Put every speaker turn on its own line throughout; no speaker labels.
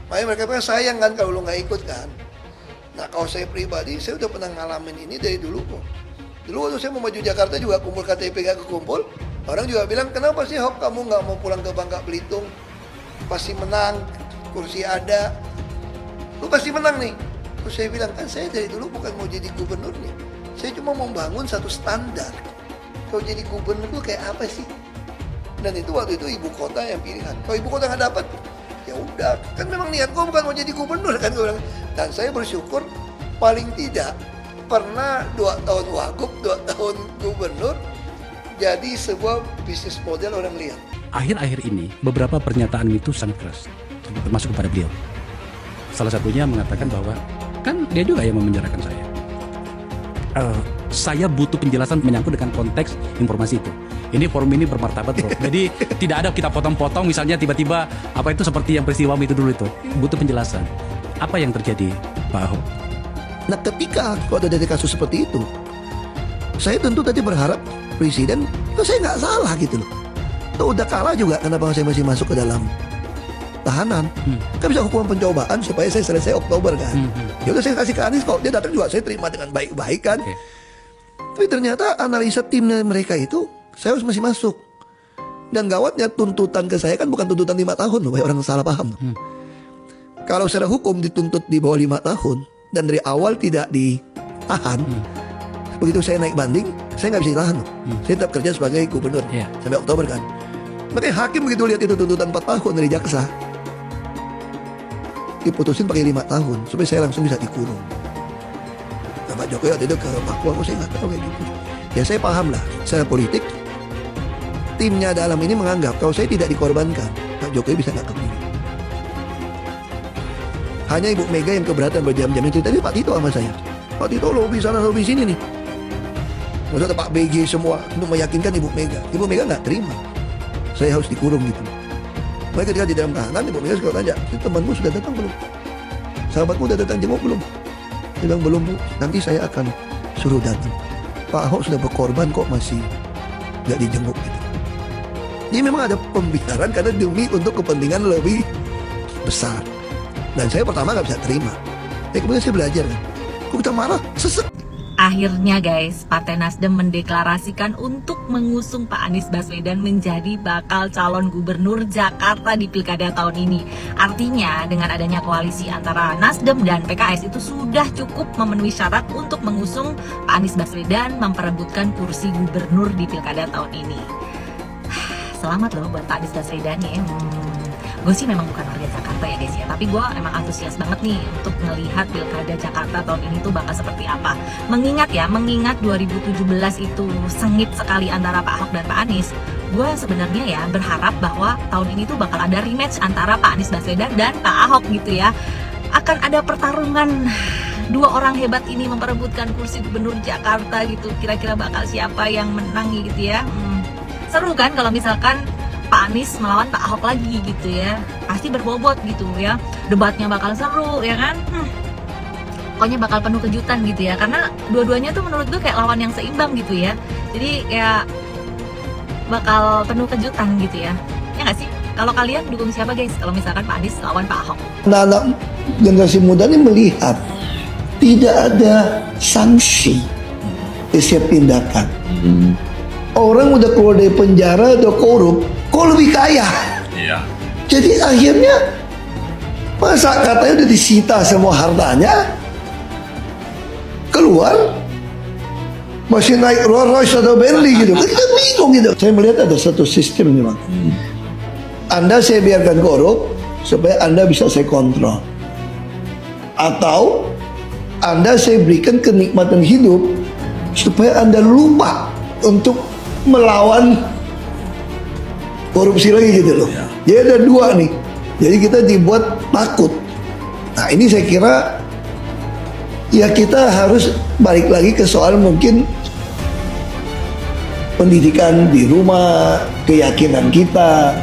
Makanya mereka bilang sayang kan kalau lu nggak ikut kan. Nah kalau saya pribadi, saya udah pernah ngalamin ini dari dulu kok. Dulu waktu saya mau maju Jakarta juga kumpul KTP gak kekumpul. Orang juga bilang, kenapa sih Ahok kamu nggak mau pulang ke Bangka Belitung? Pasti menang, kursi ada. Lu pasti menang nih. Terus saya bilang, kan saya dari dulu bukan mau jadi gubernur nih. Saya cuma mau bangun satu standar. Kalau jadi gubernur itu kayak apa sih? Dan itu waktu itu ibu kota yang pilihan. Kalau ibu kota nggak dapat, ya udah. Kan memang niat gue bukan mau jadi gubernur kan gue bilang. Dan saya bersyukur paling tidak pernah 2 tahun wagub, 2 tahun gubernur jadi sebuah bisnis model orang lihat.
Akhir-akhir ini beberapa pernyataan itu sangat keras, termasuk kepada beliau. Salah satunya mengatakan bahwa kan dia juga yang memenjarakan saya. Saya butuh penjelasan menyangkut dengan konteks informasi itu. Ini forum ini bermartabat bro. Jadi tidak ada kita potong-potong misalnya tiba-tiba apa itu seperti yang peristiwa itu dulu itu. Butuh penjelasan. Apa yang terjadi Pak Ahok?
Nah ketika kalau ada kasus seperti itu, saya tentu tadi berharap presiden, saya nggak salah gitu loh. Tuh udah kalah juga, kenapa saya masih masuk ke dalam tahanan? Kan bisa hukuman pencobaan supaya saya selesai Oktober kan. Ya udah saya kasih ke Anies, kok dia datang juga saya terima dengan baik-baik kan. Tapi ternyata analisa timnya mereka itu saya harus masih masuk. Dan gawatnya tuntutan ke saya kan bukan tuntutan 5 tahun loh, banyak orang salah paham. Kalau secara hukum dituntut di bawah 5 tahun dan dari awal tidak ditahan, begitu saya naik banding, saya nggak bisa ditahan loh. Saya tetap kerja sebagai gubernur sampai Oktober kan. Makanya hakim begitu lihat itu tuntutan 4 tahun dari jaksa, diputusin pakai 5 tahun supaya saya langsung bisa dikurung. Nah, Pak Jokowi waktu itu ke Papua, saya nggak tahu kayak gitu. Ya saya paham lah, secara politik timnya dalam ini menganggap kalau saya tidak dikorbankan, Pak Jokowi bisa nggak kepilih. Hanya Ibu Mega yang keberatan berjam-jam itu. Tadi Pak Tito sama saya, Pak Tito lobby sana lobby sini nih. Maksudnya Pak BG semua untuk meyakinkan Ibu Mega. Ibu Mega nggak terima, saya harus dikurung gitu. Mereka ketika di dalam tahanan, Ibu Mega suka tanya, temanmu sudah datang belum? Sahabatmu sudah datang jenguk belum? Dia bilang belum Bu, nanti saya akan suruh datang. Pak Ahok sudah berkorban kok masih nggak dijenguk gitu. Jadi memang ada pembicaraan karena demi untuk kepentingan lebih besar. Dan saya pertama nggak bisa terima. Kemudian saya belajar kan. Kok kita marah? Sesek.
Akhirnya guys, Partai Nasdem mendeklarasikan untuk mengusung Pak Anies Baswedan menjadi bakal calon gubernur Jakarta di Pilkada tahun ini. Artinya dengan adanya koalisi antara Nasdem dan PKS itu sudah cukup memenuhi syarat untuk mengusung Pak Anies Baswedan memperebutkan kursi gubernur di Pilkada tahun ini. Selamat loh buat Pak Anies Baswedan ya. Gue sih memang bukan warga Jakarta ya guys ya, tapi gue emang antusias banget nih untuk melihat Pilkada Jakarta tahun ini tuh bakal seperti apa. Mengingat 2017 itu sengit sekali antara Pak Ahok dan Pak Anies. Gue sebenarnya ya berharap bahwa tahun ini tuh bakal ada rematch antara Pak Anies Baswedan dan Pak Ahok gitu ya. Akan ada pertarungan dua orang hebat ini memperebutkan kursi gubernur Jakarta gitu. Kira-kira bakal siapa yang menang gitu ya. Seru kan kalau misalkan Pak Anies melawan Pak Ahok lagi gitu ya. Pasti berbobot gitu ya. Debatnya bakal seru ya kan. Pokoknya bakal penuh kejutan gitu ya. Karena dua-duanya tuh menurut gue kayak lawan yang seimbang gitu ya. Jadi kayak bakal penuh kejutan gitu ya. Ya gak sih? Kalau kalian dukung siapa guys? Kalau misalkan Pak Anies lawan Pak Ahok.
Anak generasi muda ini melihat tidak ada sanksi setiap tindakan. Orang udah keluar dari penjara, udah korup, kok lebih kaya? Iya. Jadi akhirnya masa katanya udah disita semua hartanya, keluar masih naik Rolls Royce atau Bentley gitu. Kita bingung gitu. Saya melihat ada satu sistem memang. Anda saya biarkan korup supaya Anda bisa saya kontrol, atau Anda saya berikan kenikmatan hidup supaya Anda lupa untuk melawan korupsi lagi gitu loh. Jadi ada dua nih. Jadi kita dibuat takut. Nah ini saya kira ya kita harus balik lagi ke soal mungkin pendidikan di rumah, keyakinan kita.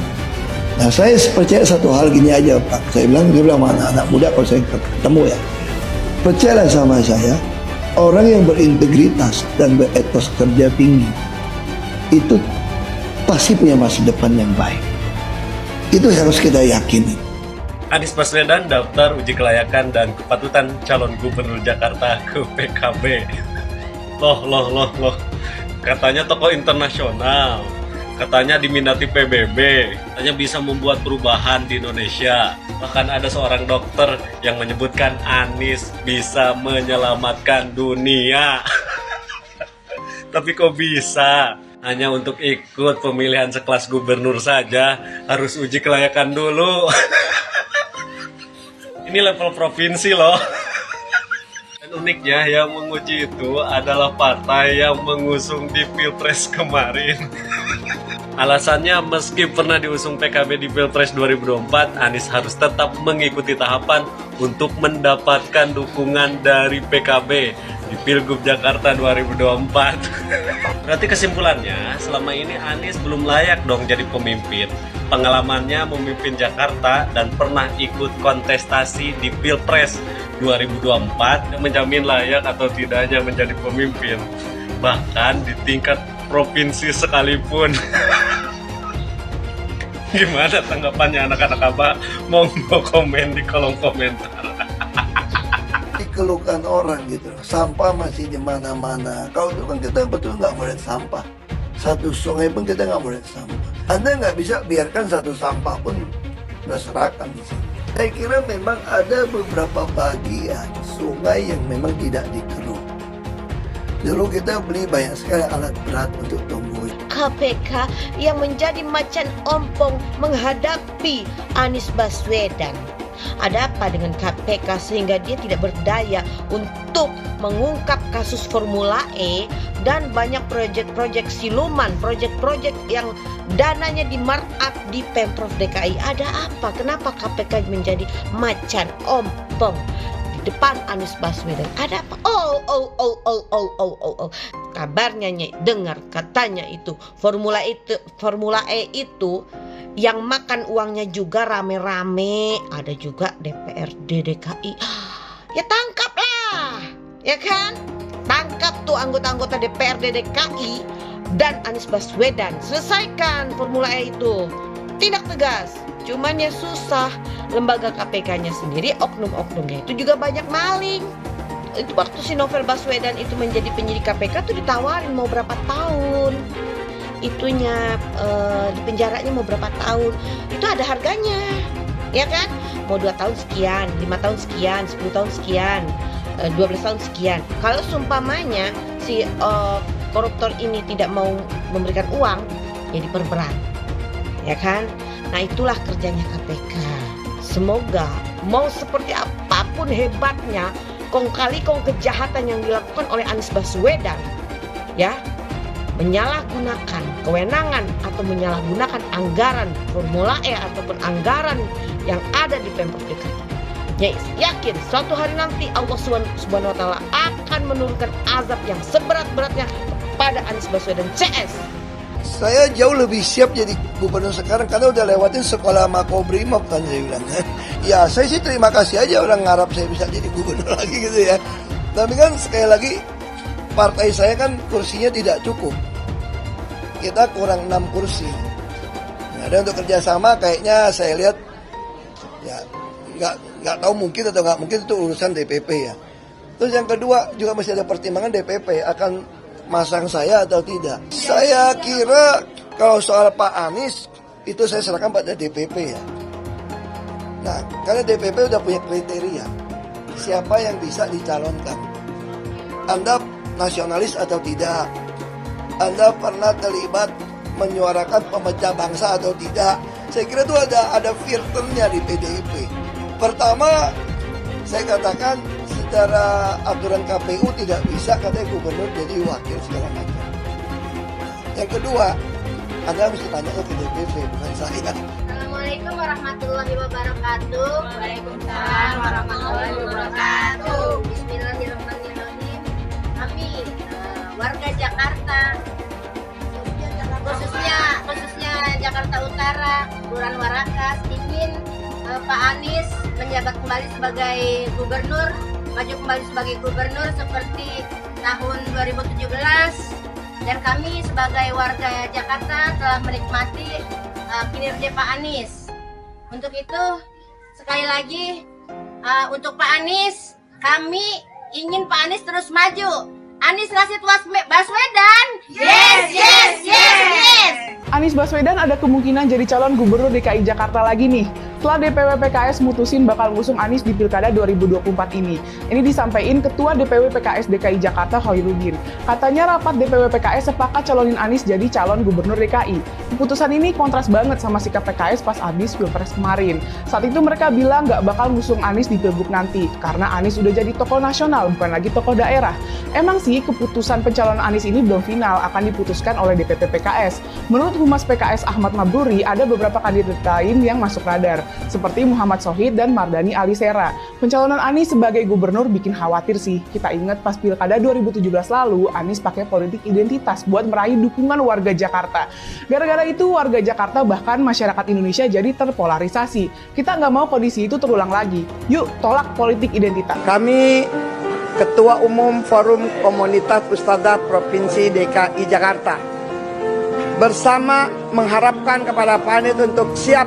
Nah saya percaya satu hal gini aja Pak. Saya bilang sama anak-anak muda kalau saya ketemu ya, percayalah sama saya, orang yang berintegritas dan beretos kerja tinggi itu pasti punya masa depan yang baik. Itu harus kita yakini.
Anies Baswedan daftar uji kelayakan dan kepatutan calon gubernur Jakarta ke PKB. Loh. Katanya tokoh internasional. Katanya diminati PBB. Katanya bisa membuat perubahan di Indonesia. Bahkan ada seorang dokter yang menyebutkan Anies bisa menyelamatkan dunia. Tapi kok bisa? Hanya untuk ikut pemilihan sekelas gubernur saja harus uji kelayakan dulu. Ini level provinsi loh. Dan uniknya yang menguji itu adalah partai yang mengusung di Pilpres kemarin. Alasannya meski pernah diusung PKB di Pilpres 2024, Anies harus tetap mengikuti tahapan untuk mendapatkan dukungan dari PKB di Pilgub Jakarta 2024. Berarti kesimpulannya, selama ini Anies belum layak dong jadi pemimpin. Pengalamannya memimpin Jakarta dan pernah ikut kontestasi di Pilpres 2024 menjamin layak atau tidaknya menjadi pemimpin. Bahkan di tingkat provinsi sekalipun. Gimana tanggapannya anak-anak Abah? Monggo komen di kolom komentar.
Dikeluhkan orang gitu, sampah masih di mana-mana. Kalau itu kan kita betul nggak boleh sampah. Satu sungai pun kita nggak boleh sampah. Anda nggak bisa biarkan satu sampah pun berserakan di sini. Saya kira memang ada beberapa bagian sungai yang memang tidak dikeruk. Dulu kita beli banyak sekali alat berat untuk tumbuh.
KPK yang menjadi macan ompong menghadapi Anies Baswedan. Ada apa dengan KPK sehingga dia tidak berdaya untuk mengungkap kasus Formula E dan banyak proyek-proyek siluman, proyek-proyek yang dananya di markup di Pemprov DKI. Ada apa? Kenapa KPK menjadi macan ompong di depan Anies Baswedan? Ada apa? Kabarnya dengar katanya itu Formula E itu yang makan uangnya juga rame-rame, ada juga DPRD DKI. Ya tangkaplah, ya kan? Tangkap tuh anggota-anggota DPRD DKI dan Anies Baswedan. Selesaikan Formula E itu. Tindak tegas. Cuman ya susah. Lembaga KPK-nya sendiri, oknum-oknumnya itu juga banyak maling. Itu waktu si Novel Baswedan itu menjadi penyidik KPK tuh ditawarin mau berapa tahun. Itunya di penjaranya mau berapa tahun, itu ada harganya, ya kan? Mau 2 tahun sekian, 5 tahun sekian, 10 tahun sekian, 12 tahun sekian. Kalau seumpamanya si koruptor ini tidak mau memberikan uang, ya diperberat, ya kan? Nah itulah kerjanya KPK. Semoga mau seperti apapun hebatnya, kong kali kejahatan yang dilakukan oleh Anies Baswedan, ya, menyalahgunakan kewenangan atau menyalahgunakan anggaran Formula E ataupun anggaran yang ada di Pemprov DKI. Ya, yakin suatu hari nanti Allah Subhanahu wa taala akan menurunkan azab yang seberat-beratnya kepada Anies Baswedan CS.
Saya jauh lebih siap jadi gubernur sekarang karena udah lewatin sekolah Makobrimob kan saya bilang. Ya saya sih terima kasih aja orang ngarap saya bisa jadi gubernur lagi gitu ya. Tapi kan sekali lagi partai saya kan kursinya tidak cukup. Kita kurang 6 kursi. Nah, dan untuk kerjasama kayaknya saya lihat ya nggak tahu mungkin atau nggak mungkin itu urusan DPP ya. Terus yang kedua juga masih ada pertimbangan DPP akan masang saya atau tidak. Saya kira kalau soal Pak Anies itu saya serahkan pada DPP ya. Nah karena DPP udah punya kriteria siapa yang bisa dicalonkan. Anda nasionalis atau tidak, Anda pernah terlibat menyuarakan pemecah bangsa atau tidak. Saya kira itu ada filternya di PDIP. Pertama, saya katakan secara aturan KPU tidak bisa katanya gubernur jadi wakil segala macam. Yang kedua, Anda mesti tanya ke DPP bukan saya.
Assalamualaikum warahmatullahi wabarakatuh. Waalaikumsalam warahmatullahi wabarakatuh. Bismillahirrahmanirrahim. Kami warga Jakarta, khususnya Jakarta Utara, Kelurahan Warakas, ingin Pak Anies menjabat kembali sebagai gubernur, maju kembali sebagai gubernur seperti tahun 2017. Dan kami sebagai warga Jakarta telah menikmati kinerja Pak Anies. Untuk itu sekali lagi untuk Pak Anies, kami ingin Pak Anies terus maju. Anies Rashid Baswedan. Yes, yes, yes, yes.
Anies Baswedan ada kemungkinan jadi calon gubernur DKI Jakarta lagi nih. Setelah DPW PKS mutusin bakal ngusung Anies di Pilkada 2024 ini. Ini disampaikan Ketua DPW PKS DKI Jakarta Hoirudin. Katanya rapat DPW PKS sepakat calonin Anies jadi calon gubernur DKI. Keputusan ini kontras banget sama sikap PKS pas habis Pilpres kemarin. Saat itu mereka bilang nggak bakal ngusung Anies di Pilgub nanti, karena Anies udah jadi tokoh nasional, bukan lagi tokoh daerah. Emang sih keputusan pencalonan Anies ini belum final, akan diputuskan oleh DPP PKS. Menurut Humas PKS Ahmad Mabruri, ada beberapa kandidat lain yang masuk radar, seperti Muhammad Sohid dan Mardani Alisera. Pencalonan Anies sebagai gubernur bikin khawatir sih. Kita ingat pas Pilkada 2017 lalu, Anies pakai politik identitas buat meraih dukungan warga Jakarta. Gara-gara itu, warga Jakarta bahkan masyarakat Indonesia jadi terpolarisasi. Kita nggak mau kondisi itu terulang lagi. Yuk, tolak politik identitas.
Kami Ketua Umum Forum Komunitas Ustadzah Provinsi DKI Jakarta bersama mengharapkan kepada Pak Anies untuk siap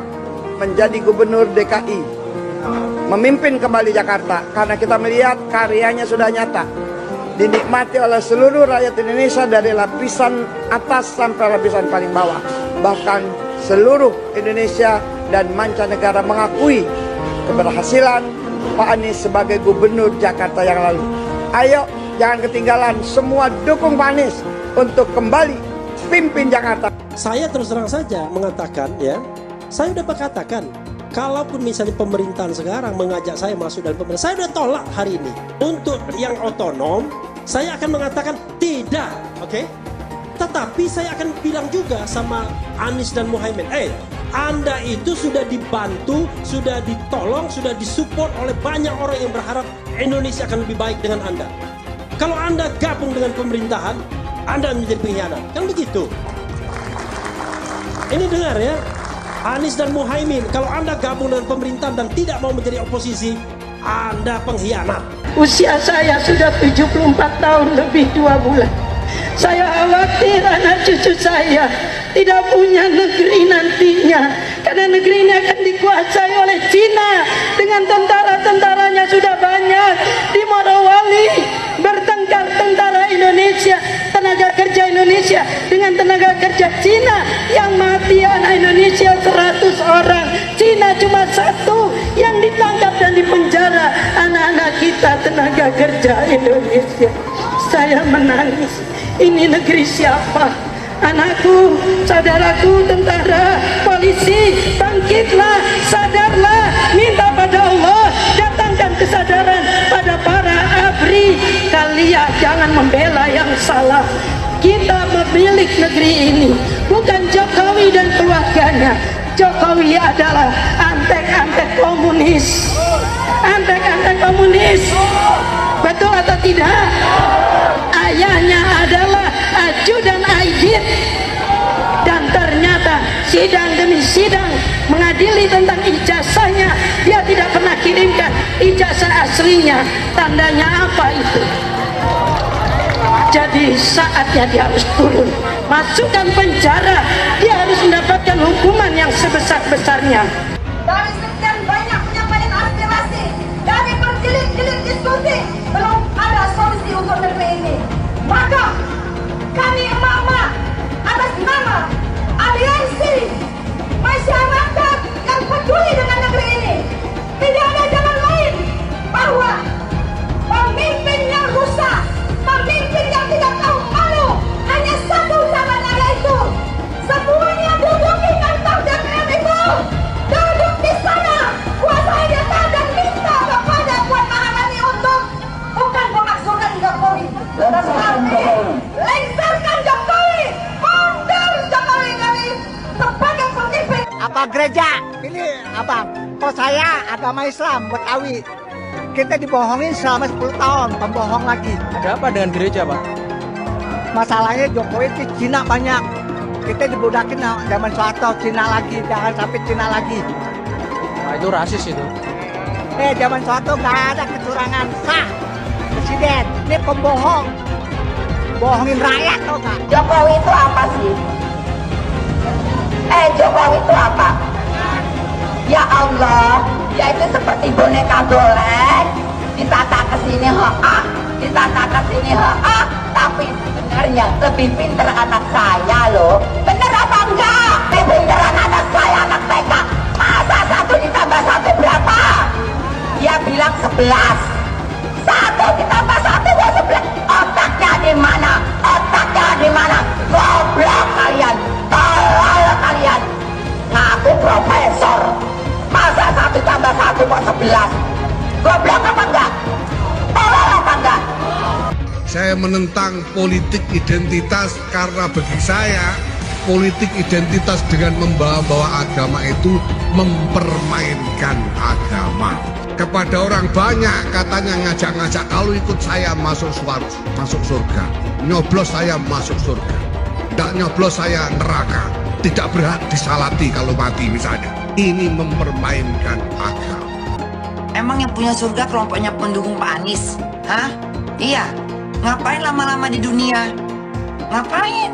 menjadi gubernur DKI, memimpin kembali Jakarta, karena kita melihat karyanya sudah nyata, dinikmati oleh seluruh rakyat Indonesia dari lapisan atas sampai lapisan paling bawah. Bahkan seluruh Indonesia dan mancanegara mengakui keberhasilan Pak Anies sebagai gubernur Jakarta yang lalu. Ayo, jangan ketinggalan, semua dukung Pak Anies untuk kembali pimpin Jakarta.
Saya terus terang saja mengatakan, ya, saya udah katakan, kalaupun misalnya pemerintahan sekarang mengajak saya masuk dalam pemerintahan, saya udah tolak hari ini. Untuk yang otonom, saya akan mengatakan tidak, oke? Tetapi saya akan bilang juga sama Anies dan Muhaimin, Anda itu sudah dibantu, sudah ditolong, sudah disupport oleh banyak orang yang berharap Indonesia akan lebih baik dengan Anda. Kalau Anda gabung dengan pemerintahan, Anda menjadi pengkhianat, kan begitu? Ini dengar ya, Anies dan Muhaimin, kalau Anda gabung dengan pemerintahan dan tidak mau menjadi oposisi, Anda pengkhianat.
Usia saya sudah 74 tahun lebih 2 bulan. Saya khawatir anak cucu saya tidak punya negeri nantinya, karena negeri ini akan dikuasai oleh Cina dengan tentara-tentaranya sudah banyak. Di Morowali bertengkar tentara Indonesia, tenaga kerja Indonesia dengan tenaga kerja Cina, yang mati anak Indonesia 100 orang, Cina cuma 1 yang ditangkap dan dipenjara anak-anak kita tenaga kerja Indonesia. Saya menangis. Ini negeri siapa? Anakku, saudaraku, tentara, polisi, bangkitlah, sadarlah, minta pada Allah, datangkan kesadaran pada para ABRI. Kalian jangan membela yang salah. Kita memilih negeri ini, bukan Jokowi dan keluarganya. Jokowi adalah antek-antek komunis. Antek-antek komunis. Betul atau tidak? Ayahnya adalah ajudan Aidit, dan ternyata sidang demi sidang mengadili tentang ijazahnya, dia tidak pernah kirimkan ijazah aslinya. Tandanya apa itu? Jadi saatnya dia harus turun, masukkan penjara, dia harus mendapatkan hukuman yang sebesar-besarnya.
Dari sekian banyak penyampaian aspirasi, dari berjilid-jilid diskusi, belum ada solusi untuk negeri ini. Maka kami emak-emak atas nama aliansi masyarakat yang peduli dengan negeri ini, tidak ada jalan lain bahwa pemimpin yang rusak, pemimpin yang tidak tahu malu, hanya satu jalan, yaitu semuanya duduk di kantor DPR itu, duduk di sana, kuasai data dan minta kepada Puan Maharani untuk bukan memakzulkan Jokowi, tetapi lengserkan Jokowi, mundur Jokowi dari sebagai pemimpin.
Apa gereja? Ini apa? Kok saya agama Islam Betawi. Kita dibohongin selama 10 tahun, pembohong lagi.
Ada apa dengan gereja, Pak?
Masalahnya Jokowi itu Cina banyak. Kita dibudakin zaman Soeharto, Cina lagi, jangan sampai Cina lagi.
Nah, itu rasis itu.
Zaman Soeharto nggak ada kecurangan sah. Presiden, ini pembohong. Bohongin rakyat tau nggak?
Jokowi itu apa sih? Jokowi itu apa? Ya Allah, yaitu seperti boneka golek, ditata ke sini ditata ke sini tapi sebenarnya lebih pintar anak saya loh. Bener apa enggak? Lebih pintaran anak saya, anak TK. Masa 1 ditambah 1 berapa? Dia bilang 11. 1 ditambah 1 buat 11. Otaknya di mana? Otaknya di mana? Goblok kalian, tolol kalian. Ngaku profesor, masa 1 tambah 1 kok 11? Goblok apa enggak? Tolol apa enggak?
Saya menentang politik identitas karena bagi saya politik identitas dengan membawa-bawa agama itu mempermainkan agama. Kepada orang banyak katanya ngajak-ngajak, kalau ikut saya masuk surga, nyoblos saya masuk surga, tidak nyoblos saya neraka, tidak berhak disalati kalau mati misalnya. Ini mempermainkan agama.
Emang yang punya surga kelompoknya pendukung Pak Anies? Hah? Iya. Ngapain lama-lama di dunia? Ngapain?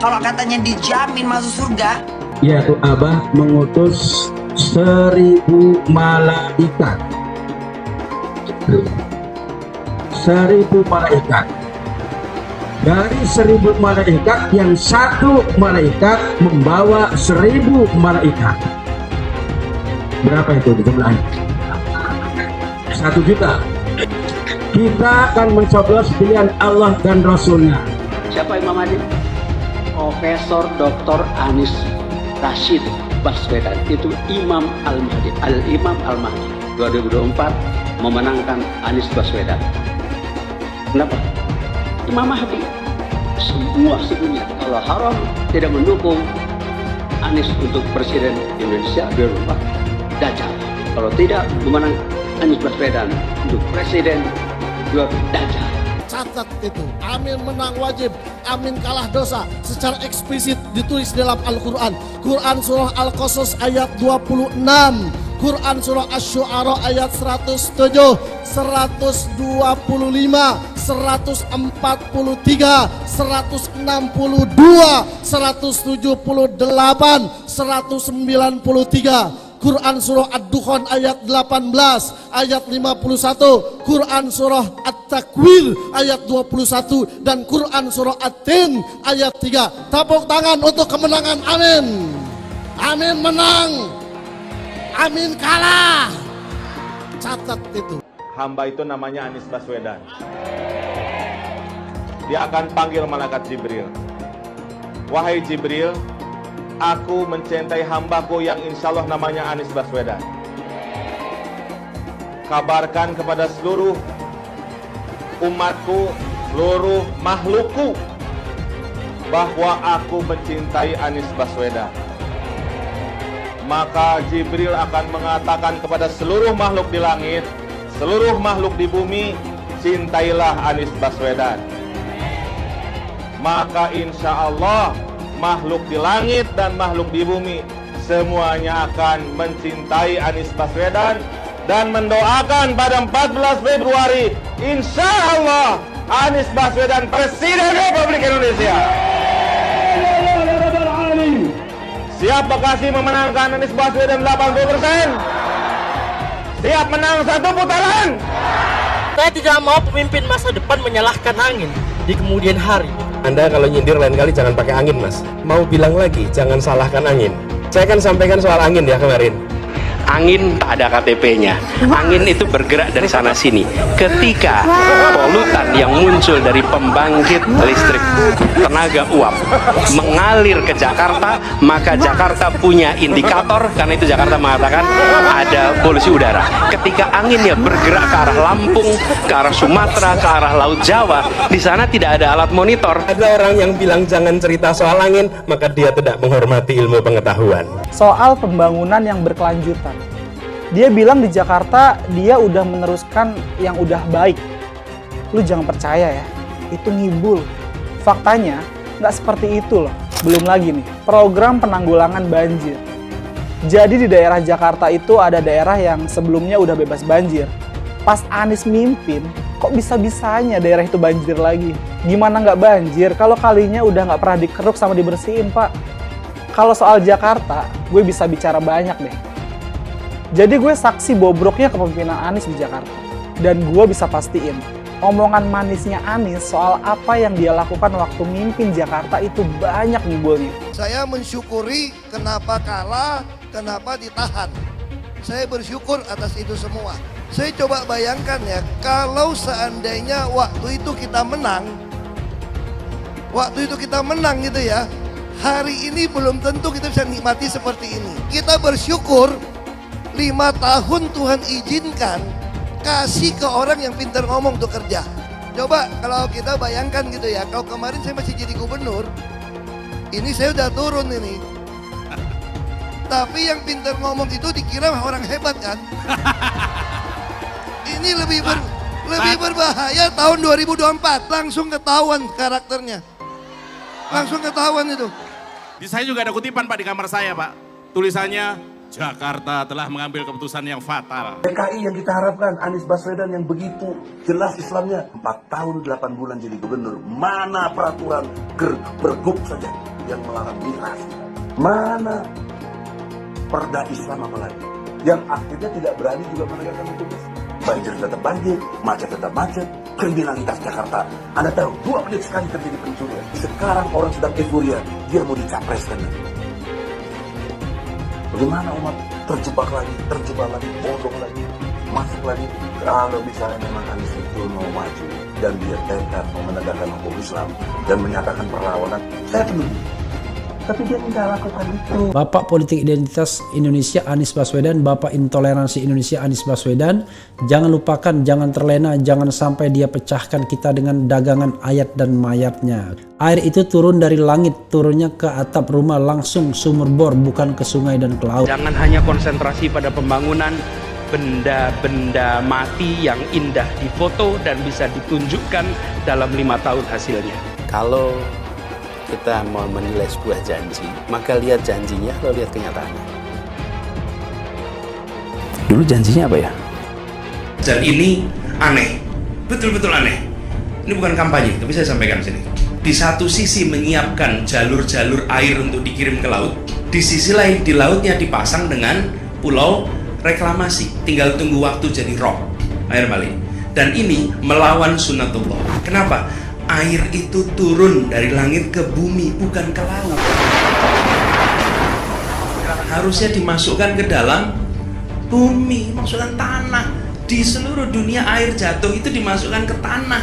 Kalau katanya dijamin masuk surga?
Yaitu Abah mengutus 1000 malaikat. 1000 malaikat. Dari 1000 malaikat yang 1 malaikat membawa 1000 malaikat. Berapa itu di jumlahnya? 1 juta. Kita akan mencoblos pilihan Allah dan Rasulnya.
Siapa Imam Mahdi? Profesor Dr. Anies Rashid Baswedan, itu Imam Al-Mahdi, Al-Imam Al-Mahdi. 2024 memenangkan Anies Baswedan. Kenapa? Imam Mahdi. Semua sedunia Allah haram tidak mendukung Anies untuk Presiden Indonesia 2024. Dajjal. Kalau tidak memenang Anies Baswedan untuk Presiden, Dajjal.
Catat itu, amin menang wajib, amin kalah dosa. Secara eksplisit ditulis dalam Al-Quran. Quran surah Al-Qasas ayat 26, Quran surah Asy-Syu'ara ayat 107, 125, 143, 162, 178, 193. Quran surah Ad-Dukhan ayat 18, ayat 51, Quran surah At-Takwir ayat 21, dan Quran surah At-Tin ayat 3. Tepuk tangan untuk kemenangan amin. Amin menang, amin kalah. Catat itu.
Hamba itu namanya Anies Baswedan. Dia akan panggil malaikat Jibril. Wahai Jibril, aku mencintai hambaku yang insya Allah namanya Anies Baswedan. Kabarkan kepada seluruh umatku, seluruh makhlukku, bahwa aku mencintai Anies Baswedan. Maka Jibril akan mengatakan kepada seluruh makhluk di langit, seluruh makhluk di bumi, cintailah Anies Baswedan. Maka insya Allah makhluk di langit dan makhluk di bumi semuanya akan mencintai Anies Baswedan dan mendoakan pada 14 Februari insya Allah Anies Baswedan Presiden Republik Indonesia. Siap Bekasi memenangkan Anies Baswedan 80%? Siap menang 1 putaran?
Saya tidak mau pemimpin masa depan menyalahkan angin di kemudian hari.
Anda kalau nyindir lain kali jangan pakai angin, Mas. Mau bilang lagi, jangan salahkan angin. Saya kan sampaikan soal angin ya kemarin.
Angin tak ada KTP-nya. Angin itu bergerak dari sana sini. Ketika polutan yang muncul dari pembangkit listrik tenaga uap mengalir ke Jakarta, maka Jakarta punya indikator, karena itu Jakarta mengatakan ada polusi udara. Ketika anginnya bergerak ke arah Lampung, ke arah Sumatera, ke arah Laut Jawa, di sana tidak ada alat monitor.
Ada orang yang bilang jangan cerita soal angin, maka dia tidak menghormati ilmu pengetahuan.
Soal pembangunan yang berkelanjutan. Dia bilang di Jakarta dia udah meneruskan yang udah baik. Lu jangan percaya ya, itu ngibul. Faktanya nggak seperti itu loh. Belum lagi nih, program penanggulangan banjir. Jadi di daerah Jakarta itu ada daerah yang sebelumnya udah bebas banjir. Pas Anies mimpin, kok bisa-bisanya daerah itu banjir lagi? Gimana nggak banjir kalau kalinya udah nggak pernah dikeruk sama dibersihin, Pak? Kalau soal Jakarta, gue bisa bicara banyak deh. Jadi gue saksi bobroknya kepemimpinan Anies di Jakarta. Dan gue bisa pastiin, omongan manisnya Anies soal apa yang dia lakukan waktu mimpin Jakarta itu banyak nyimbulnya.
Saya mensyukuri kenapa kalah, kenapa ditahan. Saya bersyukur atas itu semua. Saya coba bayangkan ya, kalau seandainya waktu itu kita menang gitu ya, hari ini belum tentu kita bisa nikmati seperti ini. Kita bersyukur 5 tahun Tuhan izinkan kasih ke orang yang pintar ngomong untuk kerja. Coba kalau kita bayangkan gitu ya, kalau kemarin saya masih jadi gubernur, ini saya udah turun ini. Tapi yang pintar ngomong itu dikira orang hebat kan? Ini lebih berbahaya tahun 2024. Langsung ketahuan karakternya. Langsung ketahuan itu.
Di saya juga ada kutipan Pak di kamar saya Pak. Tulisannya, Jakarta telah mengambil keputusan yang fatal.
DKI yang kita harapkan, Anies Baswedan yang begitu jelas Islamnya. 4 tahun 8 bulan jadi gubernur. Mana peraturan pergub saja yang melarang migrasi? Mana perda Islam apalagi? Yang akhirnya tidak berani juga menegakkan hukum Islam. Banjir tetap banjir, macet tetap macet, kriminalitas Jakarta. Anda tahu, 2 menit sekali terjadi pencurian. Sekarang orang sedang euforia, dia mau dicapreskan. Bagaimana umat terjebak lagi, bodoh lagi, masuk lagi. Kalau misalnya memang Anies itu mau maju dan dia tekad mau menegakkan hukum Islam dan menyatakan perlawanan, saya peduli. Tapi dia tidak lakukan itu.
Bapak Politik Identitas Indonesia Anies Baswedan, Bapak Intoleransi Indonesia Anies Baswedan, jangan lupakan, jangan terlena, jangan sampai dia pecahkan kita dengan dagangan ayat dan mayatnya. Air itu turun dari langit, turunnya ke atap rumah langsung sumur bor, bukan ke sungai dan ke laut.
Jangan hanya konsentrasi pada pembangunan benda-benda mati yang indah difoto dan bisa ditunjukkan dalam 5 tahun hasilnya.
Kalau kita mau menilai sebuah janji, maka lihat janjinya, lalu lihat kenyataannya. Dulu janjinya apa ya?
Dan ini aneh, betul-betul aneh. Ini bukan kampanye, tapi saya sampaikan sini. Di satu sisi menyiapkan jalur-jalur air untuk dikirim ke laut, di sisi lain di lautnya dipasang dengan pulau reklamasi, tinggal tunggu waktu jadi rob, air balik. Dan ini melawan sunatullah. Kenapa? Air itu turun dari langit ke bumi, bukan ke laut. Harusnya dimasukkan ke dalam bumi, masukkan tanah. Di seluruh dunia air jatuh itu dimasukkan ke tanah.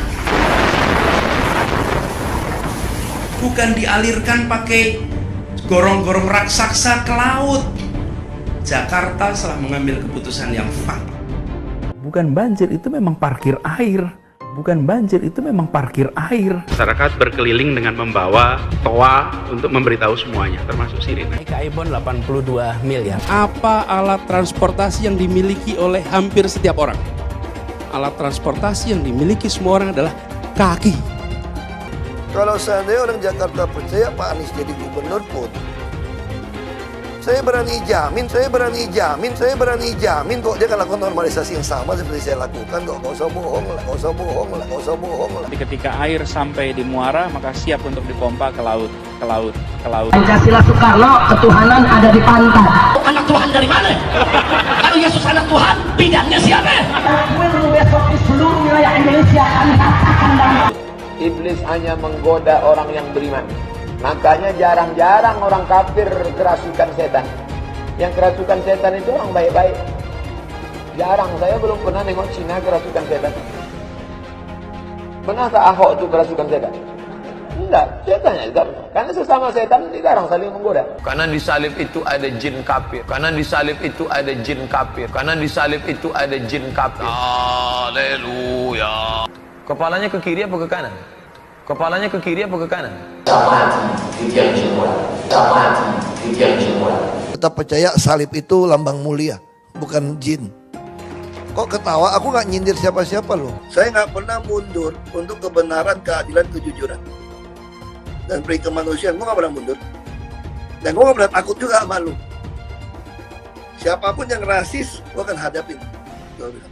Bukan dialirkan pakai gorong-gorong raksasa ke laut. Jakarta telah mengambil keputusan yang fatal.
Bukan banjir, itu memang parkir air. Bukan banjir, itu memang parkir air.
Masyarakat berkeliling dengan membawa toa untuk memberitahu semuanya, termasuk sirine.
IKIBON 82 miliar.
Apa alat transportasi yang dimiliki oleh hampir setiap orang? Alat transportasi yang dimiliki semua orang adalah kaki.
Kalau seandainya orang Jakarta percaya Pak Anies jadi gubernur pun, saya berani jamin kok dia akan lakukan normalisasi yang sama seperti saya lakukan kok. Gak usah bohong lah.
Ketika air sampai di muara, maka siap untuk dipompa ke laut.
Pancasila Soekarno, ketuhanan ada di pantai.
Anak Tuhan dari mana? Kalau Yesus anak Tuhan, bidangnya siapa?
Besok di seluruh wilayah Indonesia akan katakan dan
Iblis hanya menggoda orang yang beriman. Makanya jarang-jarang orang kafir kerasukan setan. Yang kerasukan setan itu orang baik-baik. Jarang, saya belum pernah nengok Cina kerasukan setan. Pernahkah Ahok itu kerasukan setan? Enggak, setannya juga. Karena sesama setan jarang saling menggoda.
Karena di salib itu ada jin kafir. Haleluya. Kepalanya ke kiri apa ke kanan?
Tetap percaya salib itu lambang mulia, bukan jin. Kok ketawa? Aku nggak nyindir siapa-siapa loh. Saya nggak pernah mundur untuk kebenaran, keadilan, kejujuran dan peri kemanusiaan. Gue nggak pernah mundur. Dan gue nggak pernah takut juga sama lu. Siapapun yang rasis, gue akan hadapin. Gue bilang.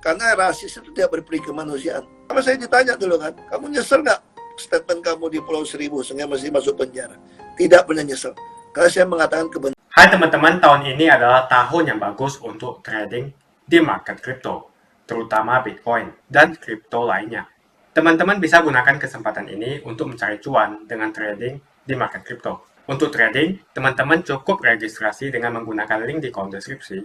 Karena rasis itu tidak berperi kemanusiaan. Kalau saya ditanya dulu kan, kamu nyesel nggak statement kamu di Pulau Seribu sehingga masih masuk penjara? Tidak pernah nyesel. Karena saya mengatakan kebenaran.
Hai teman-teman, tahun ini adalah tahun yang bagus untuk trading di market kripto, terutama Bitcoin dan kripto lainnya. Teman-teman bisa gunakan kesempatan ini untuk mencari cuan dengan trading di market kripto. Untuk trading, teman-teman cukup registrasi dengan menggunakan link di kolom deskripsi,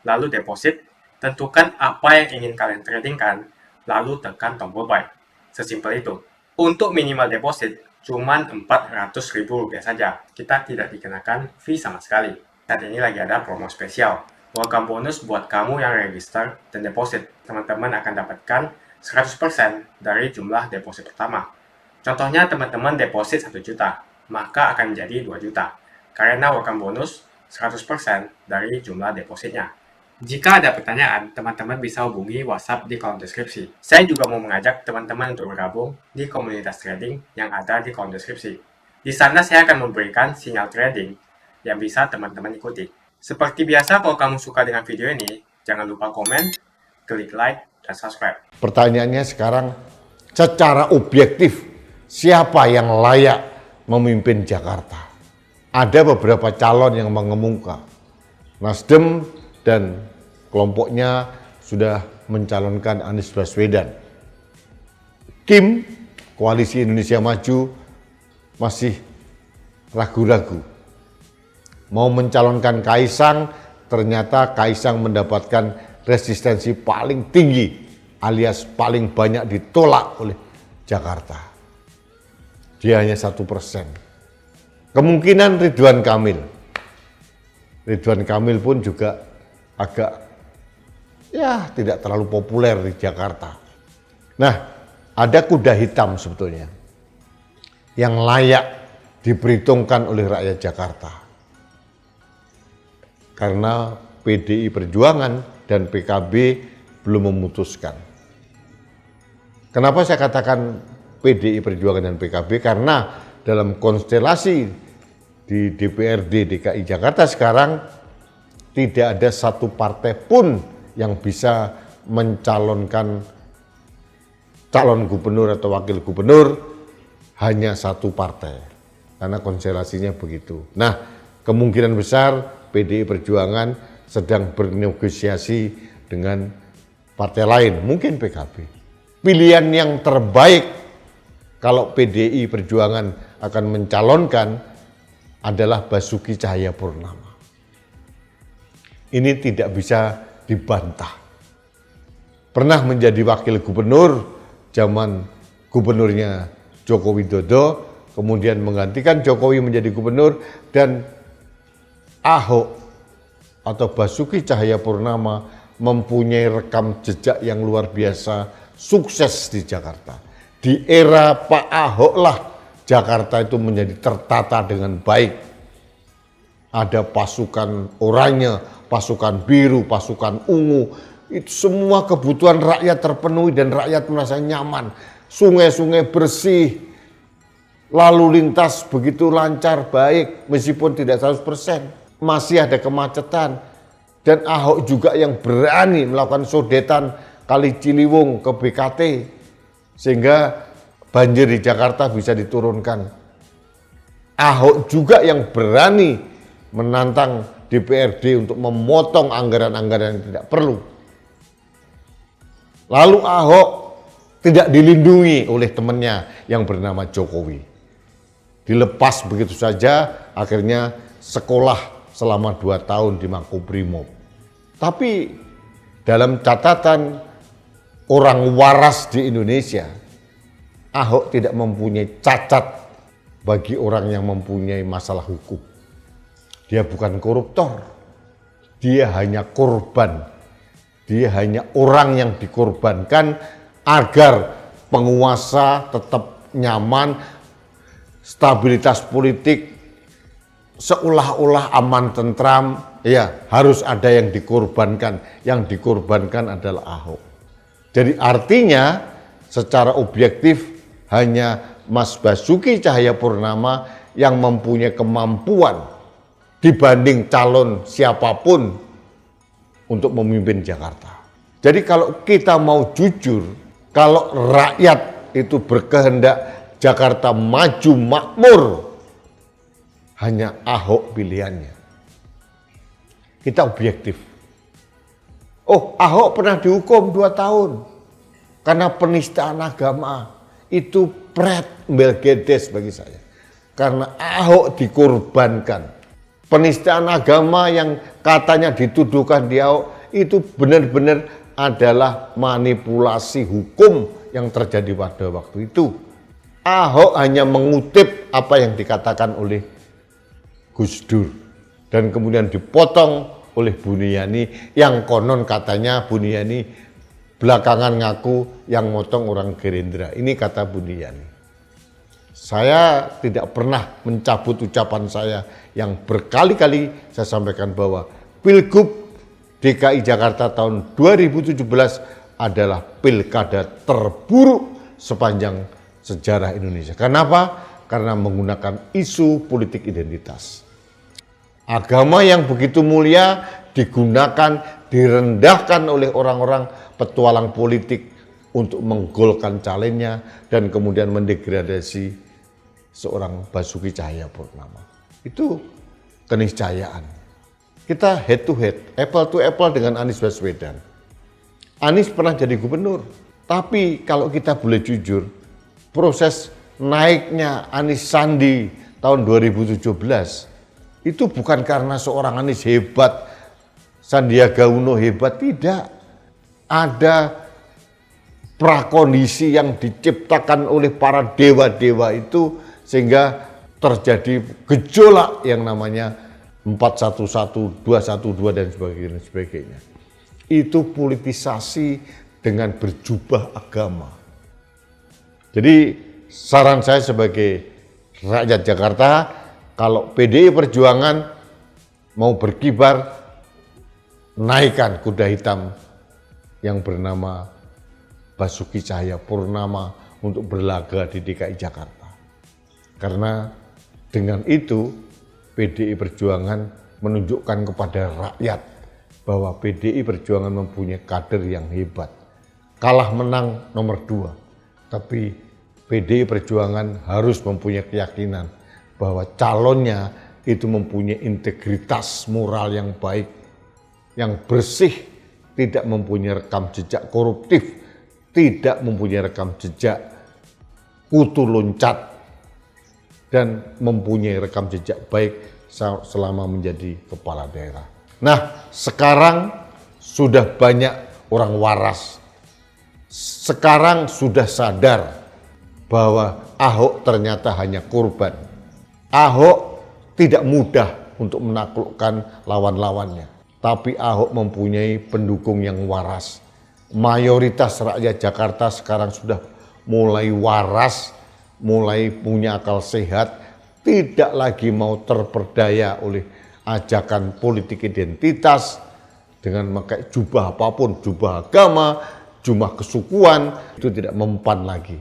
lalu deposit, tentukan apa yang ingin kalian tradingkan, lalu tekan tombol buy. Sesimpel itu. Untuk minimal deposit, cuman Rp400.000 saja. Kita tidak dikenakan fee sama sekali. Saat ini lagi ada promo spesial. Welcome bonus buat kamu yang register dan deposit. Teman-teman akan dapatkan 100% dari jumlah deposit pertama. Contohnya teman-teman deposit 1 juta, maka akan menjadi 2 juta. Karena welcome bonus 100% dari jumlah depositnya. Jika ada pertanyaan, teman-teman bisa hubungi WhatsApp di kolom deskripsi. Saya juga mau mengajak teman-teman untuk bergabung di komunitas trading yang ada di kolom deskripsi. Di sana saya akan memberikan sinyal trading yang bisa teman-teman ikuti. Seperti biasa, kalau kamu suka dengan video ini, jangan lupa komen, klik like, dan subscribe.
Pertanyaannya sekarang, secara objektif, siapa yang layak memimpin Jakarta? Ada beberapa calon yang mengemuka. Nasdem dan kelompoknya sudah mencalonkan Anies Baswedan. Kim, Koalisi Indonesia Maju, masih ragu-ragu. Mau mencalonkan Kaisang, ternyata Kaisang mendapatkan resistensi paling tinggi, alias paling banyak ditolak oleh Jakarta. Dia hanya 1%. Kemungkinan Ridwan Kamil. Ridwan Kamil pun juga agak tidak terlalu populer di Jakarta. Nah, ada kuda hitam sebetulnya yang layak diperhitungkan oleh rakyat Jakarta. Karena PDI Perjuangan dan PKB belum memutuskan. Kenapa saya katakan PDI Perjuangan dan PKB? Karena dalam konstelasi di DPRD DKI Jakarta sekarang tidak ada satu partai pun yang bisa mencalonkan calon gubernur atau wakil gubernur, hanya satu partai. Karena konstelasinya begitu. Nah, kemungkinan besar PDI Perjuangan sedang bernegosiasi dengan partai lain, mungkin PKB. Pilihan yang terbaik kalau PDI Perjuangan akan mencalonkan adalah Basuki Cahayapurnama. Ini tidak bisa dibantah. Pernah menjadi wakil gubernur zaman gubernurnya Joko Widodo, kemudian menggantikan Jokowi menjadi gubernur, dan Ahok atau Basuki Cahayapurnama mempunyai rekam jejak yang luar biasa sukses di Jakarta. Di era Pak Ahok lah Jakarta itu menjadi tertata dengan baik. Ada pasukan oranye, pasukan biru, pasukan ungu, itu semua kebutuhan rakyat terpenuhi dan rakyat merasa nyaman. Sungai-sungai bersih, lalu lintas begitu lancar, baik, meskipun tidak 100%. Masih ada kemacetan. Dan Ahok juga yang berani melakukan sodetan Kali Ciliwung ke BKT, sehingga banjir di Jakarta bisa diturunkan. Ahok juga yang berani menantang DPRD untuk memotong anggaran-anggaran yang tidak perlu. Lalu Ahok tidak dilindungi oleh temannya yang bernama Jokowi. Dilepas begitu saja, akhirnya sekolah selama 2 tahun di Makobrimob. Tapi dalam catatan orang waras di Indonesia, Ahok tidak mempunyai cacat bagi orang yang mempunyai masalah hukum. Dia bukan koruptor, dia hanya korban. Dia hanya orang yang dikorbankan agar penguasa tetap nyaman, stabilitas politik seolah-olah aman tentram. Ya, harus ada yang dikorbankan. Yang dikorbankan adalah Ahok. Jadi artinya secara objektif hanya Mas Basuki Cahayapurnama yang mempunyai kemampuan dibanding calon siapapun untuk memimpin Jakarta. Jadi kalau kita mau jujur, kalau rakyat itu berkehendak Jakarta maju makmur, hanya Ahok pilihannya. kita objektif. Oh, Ahok pernah dihukum 2 tahun karena penistaan agama. Itu pret Melgedes bagi saya. Karena Ahok dikorbankan. Penistaan agama yang katanya dituduhkan di Ahok itu benar-benar adalah manipulasi hukum yang terjadi pada waktu itu. Ahok hanya mengutip apa yang dikatakan oleh Gus Dur dan kemudian dipotong oleh Buniyani yang konon katanya Buniyani belakangan ngaku yang motong orang Gerindra. Ini kata Buniyani. Saya tidak pernah mencabut ucapan saya yang berkali-kali saya sampaikan bahwa Pilgub DKI Jakarta tahun 2017 adalah pilkada terburuk sepanjang sejarah Indonesia. Kenapa? Karena menggunakan isu politik identitas. Agama yang begitu mulia digunakan, direndahkan oleh orang-orang petualang politik untuk menggolkan calegnya dan kemudian mendegradasi seorang Basuki Cahayapurnama. Itu keniscayaan. Kita head to head, apple to apple dengan Anies Baswedan. Anies pernah jadi gubernur, tapi kalau kita boleh jujur, proses naiknya Anies Sandi tahun 2017 itu bukan karena seorang Anies hebat, Sandiaga Uno hebat, tidak. Ada prakondisi yang diciptakan oleh para dewa-dewa itu sehingga terjadi gejolak yang namanya 411, 212 dan sebagainya. Itu politisasi dengan berjubah agama. Jadi saran saya sebagai rakyat Jakarta, kalau PDI Perjuangan mau berkibar, naikkan kuda hitam yang bernama Basuki Cahayapurnama untuk berlaga di DKI Jakarta. Karena dengan itu PDI Perjuangan menunjukkan kepada rakyat bahwa PDI Perjuangan mempunyai kader yang hebat. Kalah menang nomor 2, tapi PDI Perjuangan harus mempunyai keyakinan bahwa calonnya itu mempunyai integritas moral yang baik, yang bersih, tidak mempunyai rekam jejak koruptif, tidak mempunyai rekam jejak kutu loncat, dan mempunyai rekam jejak baik selama menjadi kepala daerah. Nah, sekarang sudah banyak orang waras. Sekarang sudah sadar bahwa Ahok ternyata hanya korban. Ahok tidak mudah untuk menaklukkan lawan-lawannya. Tapi Ahok mempunyai pendukung yang waras. Mayoritas rakyat Jakarta sekarang sudah mulai waras, mulai punya akal sehat, tidak lagi mau terperdaya oleh ajakan politik identitas dengan memakai jubah apapun, jubah agama, jubah kesukuan, itu tidak mempan lagi.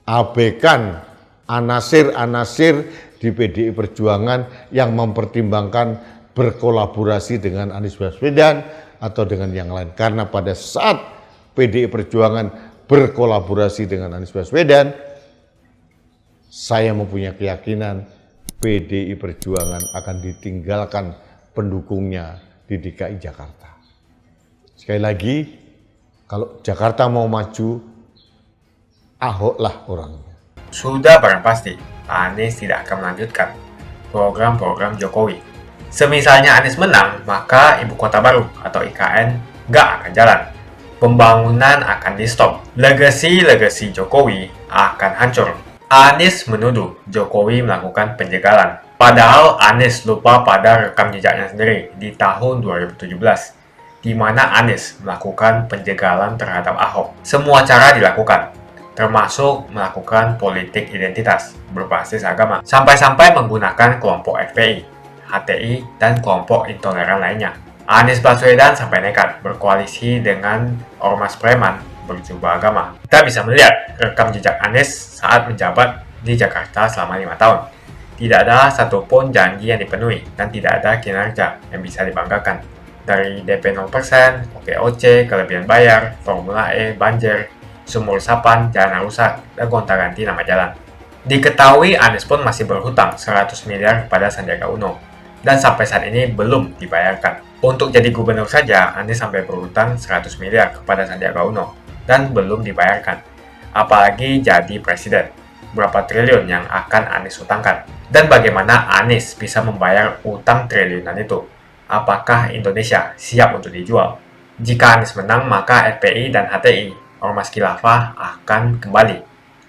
Abaikan anasir-anasir di PDI Perjuangan yang mempertimbangkan berkolaborasi dengan Anies Baswedan atau dengan yang lain. Karena pada saat PDI Perjuangan berkolaborasi dengan Anies Baswedan, saya mempunyai keyakinan PDI Perjuangan akan ditinggalkan pendukungnya di DKI Jakarta. Sekali lagi, kalau Jakarta mau maju, Ahoklah orangnya.
Sudah barang pasti, Anies tidak akan melanjutkan program-program Jokowi. Semisalnya Anies menang, maka Ibu Kota Baru atau IKN nggak akan jalan. Pembangunan akan di-stop. Legasi-legasi Jokowi akan hancur. Anies menuduh Jokowi melakukan penjagalan. Padahal Anies lupa pada rekam jejaknya sendiri di tahun 2017, di mana Anies melakukan penjagalan terhadap Ahok. Semua cara dilakukan, termasuk melakukan politik identitas berbasis agama, sampai-sampai menggunakan kelompok FPI, HTI, dan kelompok intoleran lainnya. Anies Baswedan sampai nekat berkoalisi dengan ormas preman berjubah agama. Kita bisa melihat rekam jejak Anies saat menjabat di Jakarta selama 5 tahun. Tidak ada satupun janji yang dipenuhi dan tidak ada kinerja yang bisa dibanggakan. Dari DP 0%, OKOC, kelebihan bayar, Formula E, banjir, sumur resapan, jalan rusak, dan gonta-ganti nama jalan. Diketahui Anies pun masih berhutang 100 miliar kepada Sandiaga Uno, dan sampai saat ini belum dibayarkan. Untuk jadi gubernur saja, Anies sampai berhutang 100 miliar kepada Sandiaga Uno dan belum dibayarkan. Apalagi jadi presiden, berapa triliun yang akan Anies hutangkan? Dan bagaimana Anies bisa membayar utang triliunan itu? Apakah Indonesia siap untuk dijual? Jika Anies menang, maka FPI dan HTI, Ormas Khilafah, akan kembali.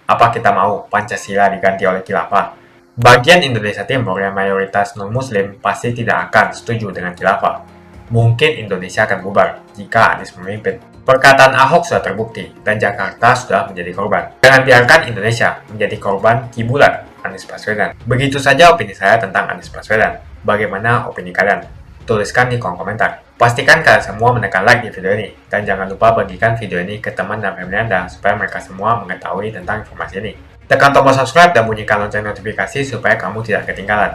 Apa kita mau Pancasila diganti oleh Khilafah? Bagian Indonesia Timur yang mayoritas non-Muslim pasti tidak akan setuju dengan Khilafah. Mungkin Indonesia akan bubar jika Anies memimpin. Perkataan Ahok sudah terbukti dan Jakarta sudah menjadi korban. Jangan biarkan Indonesia menjadi korban kibulan Anies Baswedan. Begitu saja opini saya tentang Anies Baswedan. Bagaimana opini kalian? Tuliskan di kolom komentar. Pastikan kalian semua menekan like di video ini. Dan jangan lupa bagikan video ini ke teman dan family Anda supaya mereka semua mengetahui tentang informasi ini. Tekan tombol subscribe dan bunyikan lonceng notifikasi supaya kamu tidak ketinggalan.